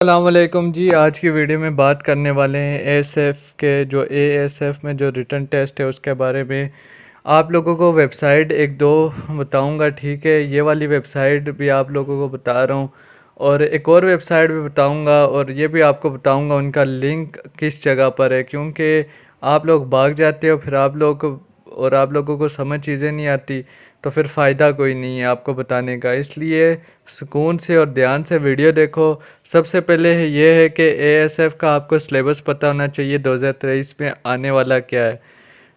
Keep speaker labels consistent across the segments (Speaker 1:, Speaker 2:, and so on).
Speaker 1: अस्सलामुअलैकुम जी। आज की वीडियो में बात करने वाले हैं एएसएफ के जो एएसएफ में जो रिटन टेस्ट है उसके बारे में। आप लोगों को वेबसाइट एक दो बताऊंगा, ठीक है। ये वाली वेबसाइट भी आप लोगों को बता रहा हूँ और एक और वेबसाइट भी बताऊंगा और ये भी आपको बताऊंगा उनका लिंक किस जगह पर है, क्योंकि आप लोग भाग जाते हो फिर आप लोगों को समझ चीज़ें नहीं आती तो फिर फ़ायदा कोई नहीं है आपको बताने का। इसलिए सुकून से और ध्यान से वीडियो देखो। सबसे पहले ये है कि एएसएफ का आपको सिलेबस पता होना चाहिए 2023 में आने वाला क्या है।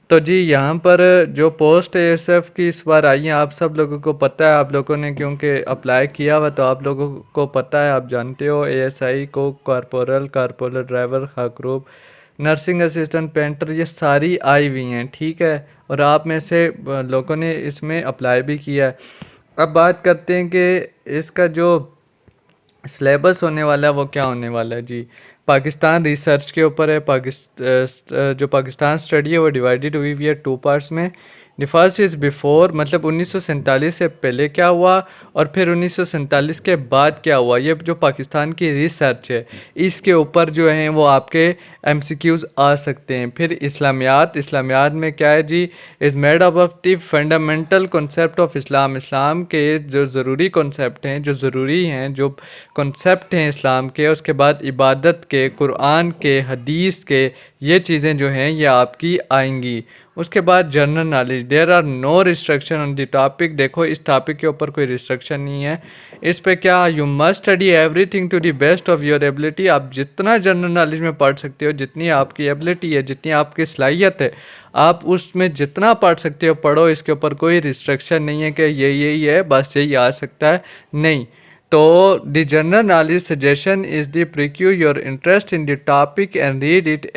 Speaker 1: तो जी यहाँ पर जो पोस्ट एएसएफ की इस बार आई है आप सब लोगों को पता है, आप लोगों ने क्योंकि अप्लाई किया हुआ तो आप लोगों को पता है, आप जानते हो। एएसआई को कारपोरल ड्राइवर खाकरूब नर्सिंग असिस्टेंट पेंटर ये सारी आई हुई हैं, ठीक है। और आप में से लोगों ने इसमें अप्लाई भी किया है। अब बात करते हैं कि इसका जो सिलेबस होने वाला है वो क्या होने वाला है जी। पाकिस्तान रिसर्च के ऊपर है। जो पाकिस्तान स्टडी है वो डिवाइडेड हुई हुई है टू पार्ट्स में। द फर्स्ट इज़ बिफोर, मतलब 1947 से पहले क्या हुआ और फिर 1947 के बाद क्या हुआ। ये जो पाकिस्तान की रिसर्च है इसके ऊपर जो है वो आपके एमसीक्यूज़ आ सकते हैं। फिर इस्लामियात में क्या है जी, is made up of the fundamental concept of Islam के जो ज़रूरी कॉन्सेप्ट हैं, जो ज़रूरी हैं, जो कॉन्सेप्ट हैं इस्लाम के। उसके बाद इबादत के, कुरान के, हदीस के, ये चीज़ें जो हैं ये आपकी आएंगी। उसके बाद general knowledge, there are no restriction on the topic. देखो इस टॉपिक के ऊपर कोई रिस्ट्रिक्शन नहीं है। इस पे क्या, you must study everything to the best of your ability. आप जितना जनरल नॉलेज में पढ़ सकते हो, जितनी आपकी एबिलिटी है, जितनी आपकी सलाहियत है, आप उसमें जितना पढ़ सकते हो पढ़ो। इसके ऊपर कोई रिस्ट्रिक्शन नहीं है कि ये यही है बस यही आ सकता है, नहीं। तो the general knowledge suggestion is the pique your interest in the topic and read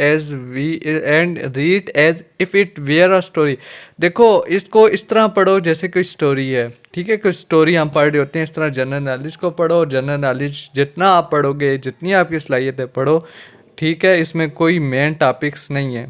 Speaker 1: as if it were a story. देखो इसको इस तरह पढ़ो जैसे कोई स्टोरी है, ठीक है। कोई स्टोरी हम पढ़ रहे होते हैं, इस तरह जनरल नॉलेज को पढ़ो। और जनरल नॉलेज जितना आप पढ़ोगे, जितनी आपकी सलाहियत है, पढ़ो, ठीक है। इसमें कोई मेन टॉपिक्स नहीं है।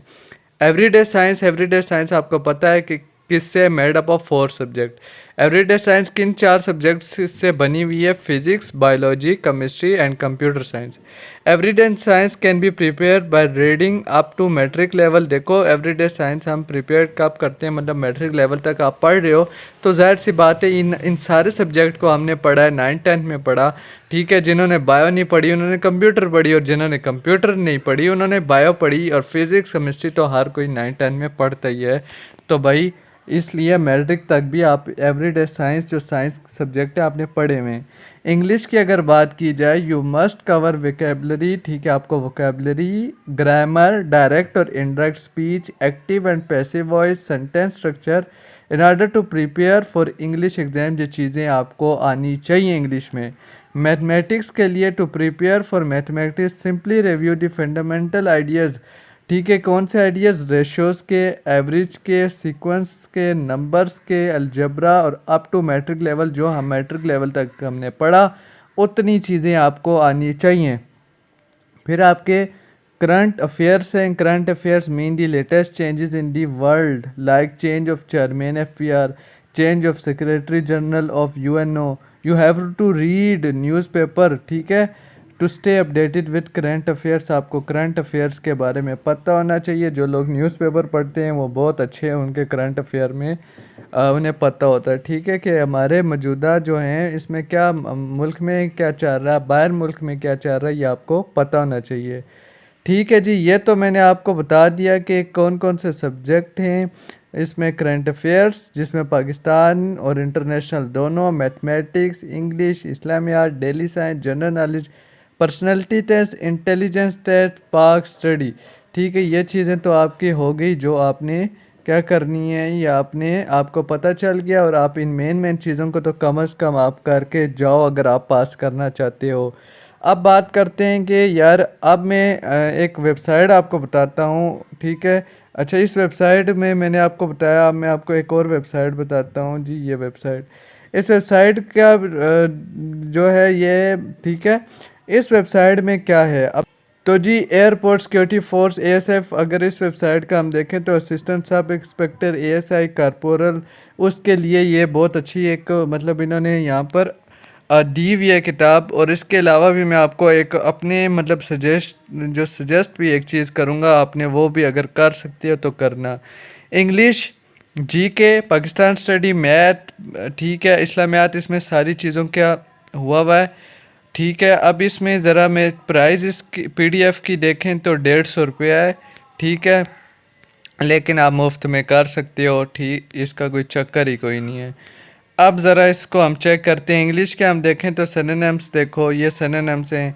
Speaker 1: एवरीडे साइंस आपको पता है कि किससे made up of 4 subject. Everyday science किन 4 सब्जेक्ट्स से बनी हुई है? Physics, biology, chemistry and computer science. Everyday science can be prepare by reading up to matric level. देखो एवरीडे साइंस हम प्रिपेयर कब करते हैं, मतलब मैट्रिक लेवल तक आप पढ़ रहे हो तो जाहिर सी बात है इन सारे सब्जेक्ट को हमने पढ़ा है, 9th-10th में पढ़ा, ठीक है। जिन्होंने बायो नहीं पढ़ी उन्होंने कंप्यूटर पढ़ी, और जिन्होंने कंप्यूटर नहीं पढ़ी उन्होंने बायो पढ़ी। और फिजिक्स केमिस्ट्री तो हर कोई 9th-10th में पढ़ता ही है। तो भाई इसलिए मैट्रिक तक भी आप एवरीडे साइंस जो साइंस सब्जेक्ट है आपने पढ़े हुए हैं। इंग्लिश की अगर बात की जाए, यू मस्ट कवर वोकेबलरी, ठीक है। आपको वोकेबलरी, ग्रामर, डायरेक्ट और indirect speech, active and passive voice, sentence structure in order to prepare for English exam. ये चीज़ें आपको आनी चाहिए इंग्लिश में। मैथमेटिक्स के लिए, to prepare for mathematics simply review the fundamental ideas, ठीक है। कौन से आइडियाज़? रेशियोज़ के, एवरेज के, सीक्वेंस के, नंबर्स के, अलजबरा और अप टू मैट्रिक लेवल। जो हम मैट्रिक लेवल तक हमने पढ़ा उतनी चीज़ें आपको आनी चाहिए। फिर आपके करंट अफेयर्स हैं। Current affairs mean the latest changes in the world, like change of chairman FPR, change of secretary general of UNO. You have to read newspaper, ठीक है, to stay updated with current affairs. आपको current affairs के बारे में पता होना चाहिए। जो लोग न्यूज़पेपर पढ़ते हैं वो बहुत अच्छे हैं, उनके करंट अफेयर में उन्हें पता होता है, ठीक है, कि हमारे मौजूदा जो हैं इसमें क्या मुल्क में क्या चल रहा है, बाहर मुल्क में क्या चल रहा है, ये आपको पता होना चाहिए, ठीक है जी। ये तो मैंने आपको बता दिया कि कौन कौन से सब्जेक्ट हैं इसमें। करंट अफेयर्स जिसमें पाकिस्तान और इंटरनेशनल दोनों, मैथमेटिक्स, इंग्लिश, इस्लामियात, daily science, general knowledge, personality test, intelligence test, Pak study, ठीक है। ये चीज़ें तो आपकी हो गई जो आपने क्या करनी है, ये आपको पता चल गया। और आप इन मेन चीज़ों को तो कम से कम आप करके जाओ अगर आप पास करना चाहते हो। अब बात करते हैं कि यार अब मैं एक वेबसाइट आपको बताता हूँ, ठीक है। अच्छा, इस वेबसाइट में मैंने आपको बताया, अब मैं आपको एक और वेबसाइट बताता हूँ जी। ये वेबसाइट, इस वेबसाइट का जो है ये, ठीक है। इस वेबसाइट में क्या है अब, तो जी एयरपोर्ट सिक्योरिटी फोर्स एएसएफ, अगर इस वेबसाइट का हम देखें तो assistant sub inspector ASI corporal, उसके लिए ये बहुत अच्छी एक, मतलब इन्होंने यहाँ पर दी हुई है किताब। और इसके अलावा भी मैं आपको एक अपने मतलब सजेस्ट भी एक चीज़ करूँगा, आपने वो भी अगर कर सकती हो तो करना। English, GK, Pakistan study, math, ठीक है, इस्लामियात, इसमें सारी चीज़ों का हुआ है। ठीक है, अब इसमें ज़रा मैं प्राइस इसकी पीडीएफ की देखें तो 150 रुपया है। ठीक है, लेकिन आप मुफ्त में कर सकते हो, ठीक, इसका कोई चक्कर ही कोई नहीं है। अब ज़रा इसको हम चेक करते हैं। इंग्लिश के हम देखें तो सिनोनिम्स देखो, ये सिनोनिम्स हैं।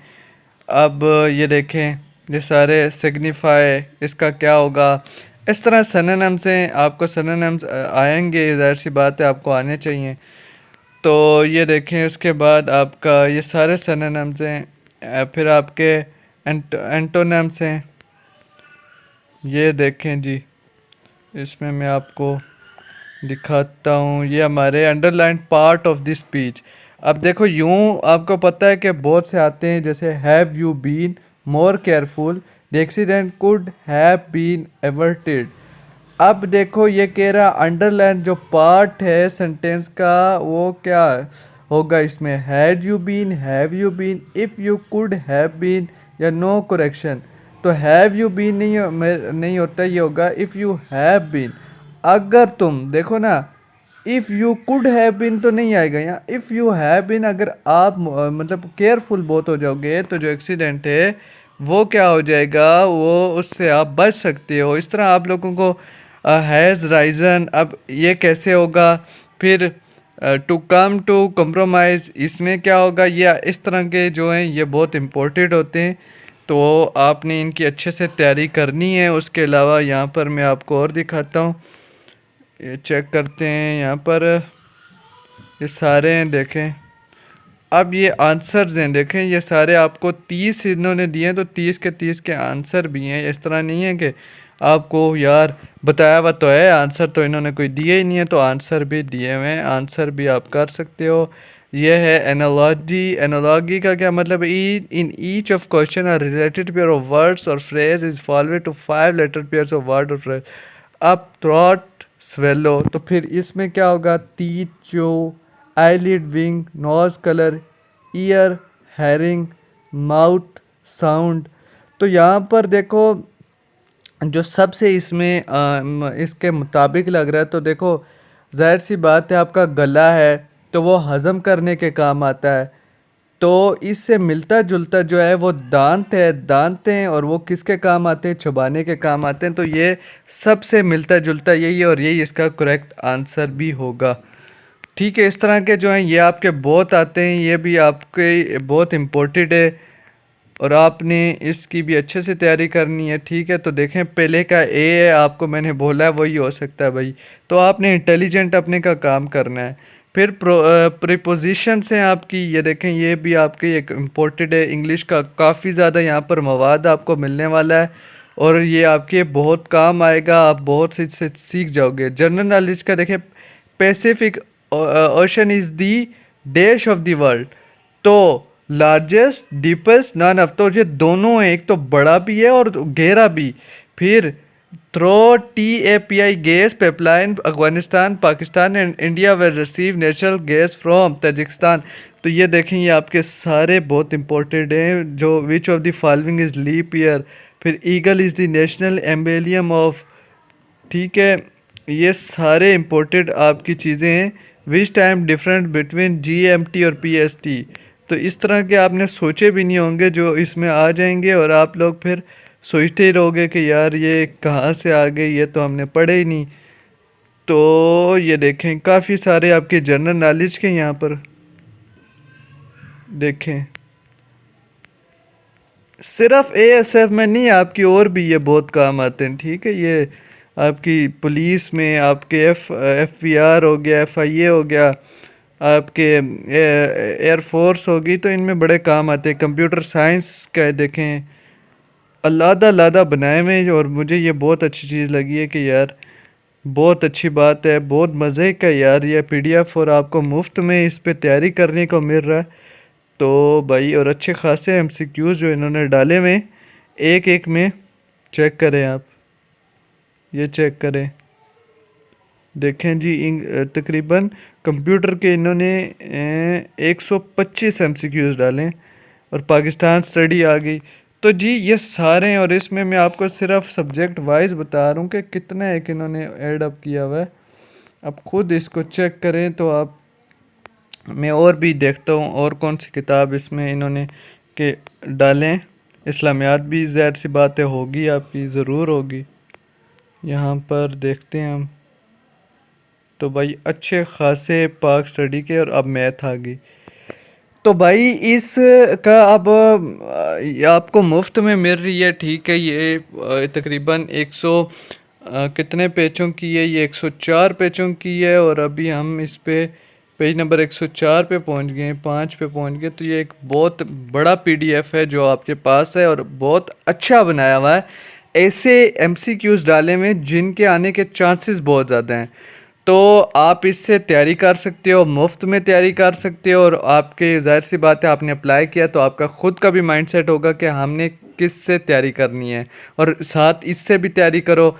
Speaker 1: अब ये देखें, ये सारे सिग्निफाई, इसका क्या होगा, इस तरह सिनोनिम्स हैं। आपको सिनोनिम्स आएंगे, ज़ाहिर सी बात है आपको आने चाहिए। तो ये देखें, उसके बाद आपका ये सारे सिनोनिम्स हैं। फिर आपके एंटोनिम्स हैं, ये देखें जी, इसमें मैं आपको दिखाता हूँ। ये हमारे underline part of this speech. अब देखो, यूँ आपको पता है कि बहुत से आते हैं, जैसे have you been more careful, the accident could have been averted. अब देखो, ये कह रहा अंडरलाइन जो पार्ट है सेंटेंस का वो क्या होगा इसमें, have you been, if you could have been, या नो करेक्शन। तो हैव यू बीन नहीं होता, ये होगा इफ़ यू हैव बीन। अगर तुम देखो ना, if you could have been तो नहीं आएगा यहाँ, इफ़ यू हैव बीन, अगर आप मतलब केयरफुल बहुत हो जाओगे तो जो एक्सीडेंट है वो क्या हो जाएगा, वो उससे आप बच सकते हो। इस तरह आप लोगों को हैज़ राइजन, अब ये कैसे होगा, फिर टू कम टू कंप्रोमाइज़, इसमें क्या होगा, ये इस तरह के जो हैं ये बहुत इम्पोर्टेंट होते हैं। तो आपने इनकी अच्छे से तैयारी करनी है। उसके अलावा यहाँ पर मैं आपको और दिखाता हूँ, ये चेक करते हैं यहाँ पर, ये सारे हैं देखें। अब ये आंसर्स हैं देखें, ये सारे आपको 30 इन्होंने दिए हैं, तो 30 के 30 के आंसर भी हैं। इस तरह नहीं है कि आपको यार बताया हुआ तो है, आंसर तो इन्होंने कोई दिए ही नहीं है, तो आंसर भी दिए हुए हैं, आंसर भी आप कर सकते हो। ये है एनालॉजी। एनालॉजी का क्या मतलब, in each of question are related pair of words और phrase is followed to 5 letter pairs of word और फ्रेज। अब थ्रॉट स्वेलो, तो फिर इसमें क्या होगा, teeth, chew, eyelid, wing, nose colour, ear, hearing, mouth, sound. तो यहाँ पर देखो, जो सबसे इसमें इसके मुताबिक लग रहा है, तो देखो जाहिर सी बात है, आपका गला है तो वो हज़म करने के काम आता है। तो इससे मिलता जुलता जो है वो दांत है, दांत हैं, और वो किसके काम आते हैं, चबाने के काम आते हैं। तो ये सबसे मिलता जुलता यही है, और यही इसका करेक्ट आंसर भी होगा। ठीक है, इस तरह के जो हैं ये आपके बहुत आते हैं, ये भी आपके बहुत इम्पोर्टेंट है, और आपने इसकी भी अच्छे से तैयारी करनी है। ठीक है, तो देखें, पहले का ए है, आपको मैंने बोला है वही हो सकता है भाई, तो आपने इंटेलिजेंट अपने का काम करना है। फिर प्रीपोजिशंस हैं आपकी, ये देखें, ये भी आपकी एक इम्पोर्टेंट है। इंग्लिश का काफ़ी ज़्यादा यहाँ पर मवाद आपको मिलने वाला है, और ये आपके बहुत काम आएगा, आप बहुत से सीख जाओगे। जनरल नॉलेज का देखें, Pacific ocean is the dash of the world, तो लार्जेस्ट, डीपेस्ट, नॉन ऑफ, तो ये दोनों हैं, एक तो बड़ा भी है और गहरा भी। फिर through TAPI gas pipeline Afghanistan, Pakistan and India will receive natural gas from Tajikistan. तो ये देखें, ये आपके सारे बहुत इंपॉर्टेंट हैं। जो which of the following is leap year, फिर eagle is the national emblem of, ठीक है, ये सारे इम्पोर्टेंट आपकी चीज़ें हैं। Which time different between GMT और PST, तो इस तरह के आपने सोचे भी नहीं होंगे जो इसमें आ जाएंगे, और आप लोग फिर सोचते ही रहोगे कि यार ये कहाँ से आ गए, ये तो हमने पढ़े ही नहीं। तो ये देखें, काफ़ी सारे आपके जनरल नॉलेज के यहाँ पर देखें, सिर्फ ASF में नहीं, आपकी और भी ये बहुत काम आते हैं। ठीक है, ये आपकी पुलिस में, आपके FVR हो गया, FIA हो गया, आपके एयरफोर्स होगी, तो इनमें बड़े काम आते हैं। कंप्यूटर साइंस का देखें, अलादा बनाए हुए हैं, और मुझे ये बहुत अच्छी चीज़ लगी है कि यार बहुत अच्छी बात है, बहुत मज़े का यार ये PDF, और आपको मुफ्त में इस पे तैयारी करने को मिल रहा है। तो भाई, और अच्छे खासे MCQs जो इन्होंने डाले हुए, एक एक में चेक करें आप, ये चेक करें, देखें जी, तकरीबन कंप्यूटर के इन्होंने 125 MCQs डालें और पाकिस्तान स्टडी आ गई। तो जी ये सारे हैं, और इसमें मैं आपको सिर्फ सब्जेक्ट वाइज बता रहा हूँ कि कितना एक इन्होंने ऐड अप किया हुआ है। आप खुद इसको चेक करें तो आप, मैं और भी देखता हूँ और कौन सी किताब इसमें इन्होंने के डालें। इस्लामियात भी ज़ाहिर सी बातें होगी आपकी, ज़रूर होगी। यहाँ पर देखते हैं हम, तो भाई अच्छे खासे पाक स्टडी के, और अब मैथ आ गई। तो भाई इस का अब ये आपको मुफ्त में मिल रही है, ठीक है। ये तकरीबन 100 कितने पेजों की है, ये 104 पेजों की है, और अभी हम इस पे पेज नंबर 104 पे पहुंच गए, 5 पे पहुंच गए। तो ये एक बहुत बड़ा PDF है जो आपके पास है, और बहुत अच्छा बनाया हुआ है। ऐसे MCQs डाले में जिनके आने के चांसेस बहुत ज़्यादा हैं, तो आप इससे तैयारी कर सकते हो, मुफ्त में तैयारी कर सकते हो। और आपके ज़ाहिर सी बात है, आपने अप्लाई किया तो आपका ख़ुद का भी माइंडसेट होगा कि हमने किस से तैयारी करनी है, और साथ इससे भी तैयारी करो।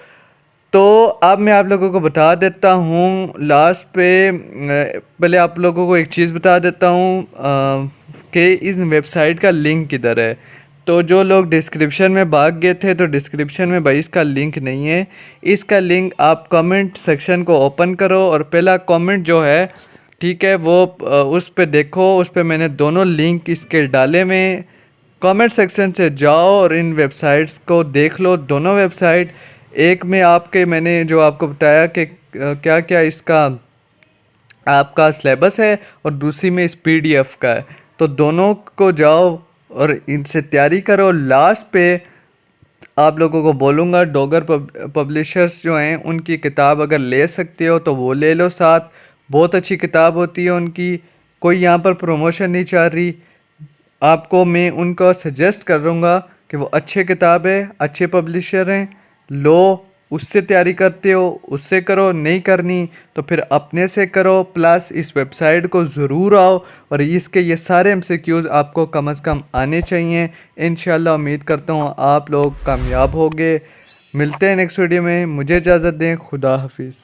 Speaker 1: तो अब मैं आप लोगों को बता देता हूँ लास्ट पे, पहले आप लोगों को एक चीज़ बता देता हूँ कि इस वेबसाइट का लिंक किधर है। तो जो लोग डिस्क्रिप्शन में भाग गए थे, तो डिस्क्रिप्शन में भाई इसका लिंक नहीं है। इसका लिंक आप कमेंट सेक्शन को ओपन करो, और पहला कमेंट जो है, ठीक है, वो उस पे देखो, उस पे मैंने दोनों लिंक इसके डाले में। कमेंट सेक्शन से जाओ और इन वेबसाइट्स को देख लो, दोनों वेबसाइट। एक में आपके मैंने जो आपको बताया कि क्या क्या इसका आपका सिलेबस है, और दूसरी में इस PDF का है। तो दोनों को जाओ और इनसे तैयारी करो। लास्ट पे आप लोगों को बोलूँगा, डॉगर पब्लिशर्स जो हैं उनकी किताब अगर ले सकते हो तो वो ले लो साथ, बहुत अच्छी किताब होती है उनकी। कोई यहाँ पर प्रमोशन नहीं चल रही, आपको मैं उनको सजेस्ट करूँगा कि वो अच्छे किताब है, अच्छे पब्लिशर हैं, लो। उससे तैयारी करते हो उससे करो, नहीं करनी तो फिर अपने से करो। प्लस इस वेबसाइट को ज़रूर आओ, और इसके ये सारे MCQs आपको कम से कम आने चाहिए। इंशाल्लाह उम्मीद करता हूँ आप लोग कामयाब होगे। मिलते हैं नेक्स्ट वीडियो में, मुझे इजाज़त दें, खुदा हाफिज़।